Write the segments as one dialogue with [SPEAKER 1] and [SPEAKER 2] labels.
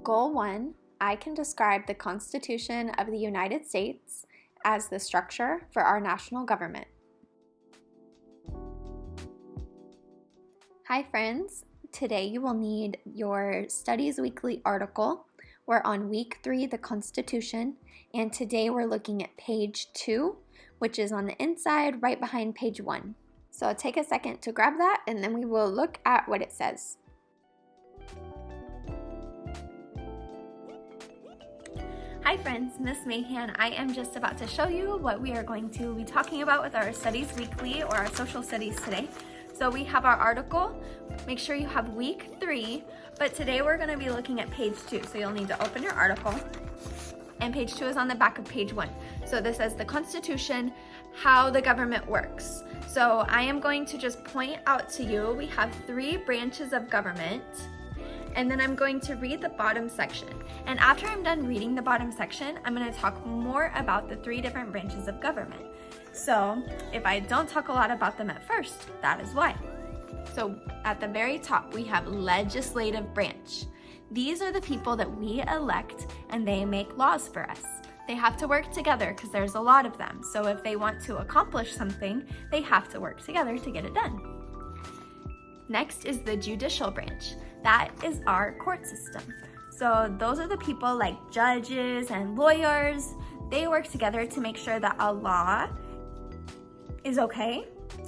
[SPEAKER 1] Goal 1, I can describe the Constitution of the United States as the structure for our national government. Hi friends, today you will need your Studies Weekly article. We're on week 3, the Constitution, and today we're looking at page 2, which is on the inside right behind page 1. So take a second to grab that and then we will look at what it says. Hi friends, Miss Mahan. I am just about to show you what we are going to be talking about with our Studies Weekly or our social studies today. So we have our article. Make sure you have week 3, but today we're going to be looking at page 2. So you'll need to open your article, and page 2 is on the back of page 1. So this says the Constitution, how the government works. So I am going to just point out to you, we have 3 branches of government. And then I'm going to read the bottom section. And after I'm done reading the bottom section, I'm going to talk more about the 3 different branches of government. So if I don't talk a lot about them at first, that is why. So at the very top, we have legislative branch. These are the people that we elect and they make laws for us. They have to work together because there's a lot of them. So if they want to accomplish something, they have to work together to get it done. Next is the judicial branch. That is our court system. So those are the people like judges and lawyers. They work together to make sure that a law is okay.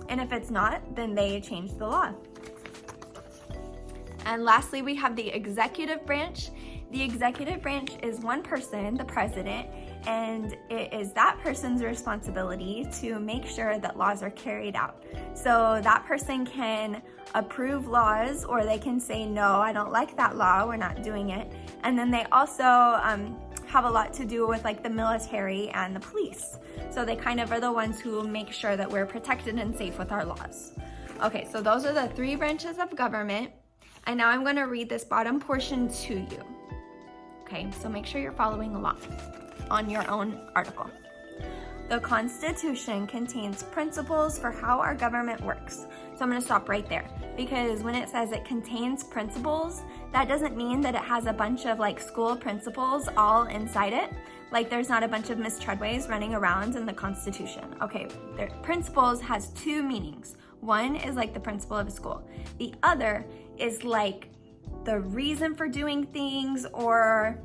[SPEAKER 1] And if it's not, then they change the law. And lastly, we have the executive branch. The executive branch is one person, the president, and it is that person's responsibility to make sure that laws are carried out. So that person can approve laws, or they can say, no, I don't like that law, we're not doing it. And then they also have a lot to do with like the military and the police. So they kind of are the ones who make sure that we're protected and safe with our laws. Okay, so those are the 3 branches of government. And now I'm going to read this bottom portion to you. Okay, so make sure you're following along on your own article. The Constitution contains principles for how our government works. So I'm going to stop right there, because when it says it contains principles, that doesn't mean that it has a bunch of like school principles all inside it. Like there's not a bunch of Miss Treadways running around in the Constitution. Okay, principles has 2 meanings. One is like the principle of a school. The other is like the reason for doing things, or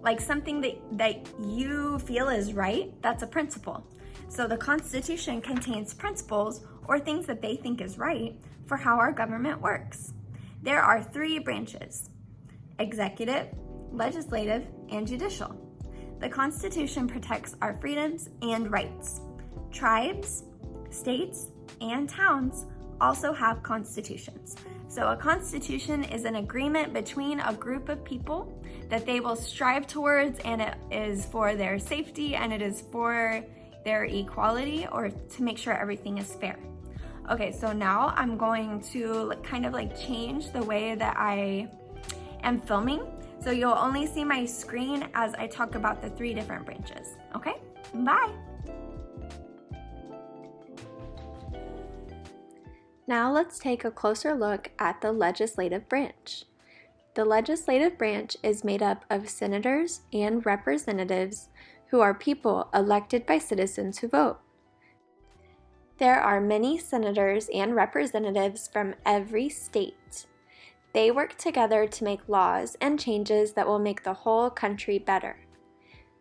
[SPEAKER 1] like something that you feel is right. That's a principle. So the Constitution contains principles or things that they think is right for how our government works. There are 3 branches: executive, legislative, and judicial. The Constitution protects our freedoms and rights. Tribes, states, and towns also have constitutions. So a constitution is an agreement between a group of people that they will strive towards, and it is for their safety and it is for their equality, or to make sure everything is fair. Okay, so now I'm going to kind of like change the way that I am filming. So you'll only see my screen as I talk about the 3 different branches. Okay, bye. Now let's take a closer look at the legislative branch. The legislative branch is made up of senators and representatives who are people elected by citizens who vote. There are many senators and representatives from every state. They work together to make laws and changes that will make the whole country better.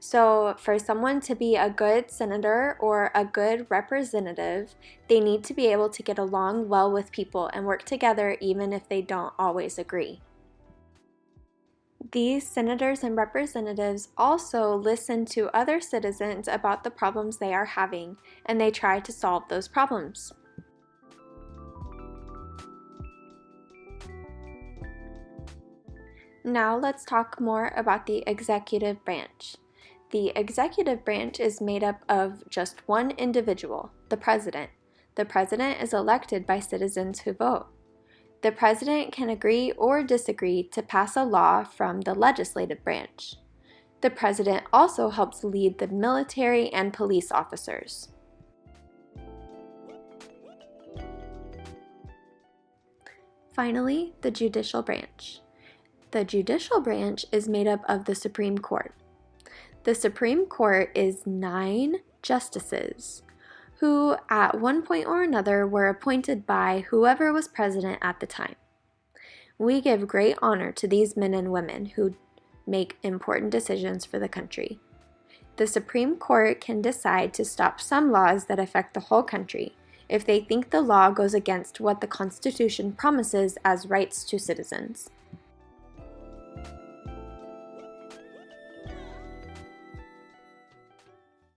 [SPEAKER 1] So for someone to be a good senator or a good representative, they need to be able to get along well with people and work together even if they don't always agree. These senators and representatives also listen to other citizens about the problems they are having, and they try to solve those problems. Now let's talk more about the executive branch. The executive branch is made up of just one individual, the president. The president is elected by citizens who vote. The president can agree or disagree to pass a law from the legislative branch. The president also helps lead the military and police officers. Finally, the judicial branch.
[SPEAKER 2] The judicial branch is made up of the Supreme Court. The Supreme Court is 9 justices who at one point or another were appointed by whoever was president at the time. We give great honor to these men and women who make important decisions for the country. The Supreme Court can decide to stop some laws that affect the whole country if they think the law goes against what the Constitution promises as rights to citizens.